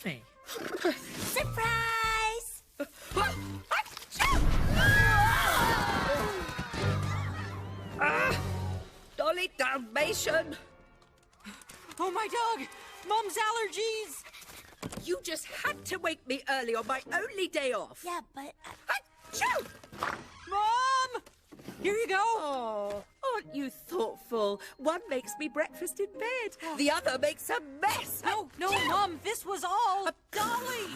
me. Surprise! Dolly Dalmatian! Oh, my dog! Mom's allergies! You just had to wake me early on my only day off. Yeah, but... Achoo! Mom! Here you go! Oh, aren't you thoughtful? One makes me breakfast in bed. The other makes a mess. No, Mom, this was all Dolly!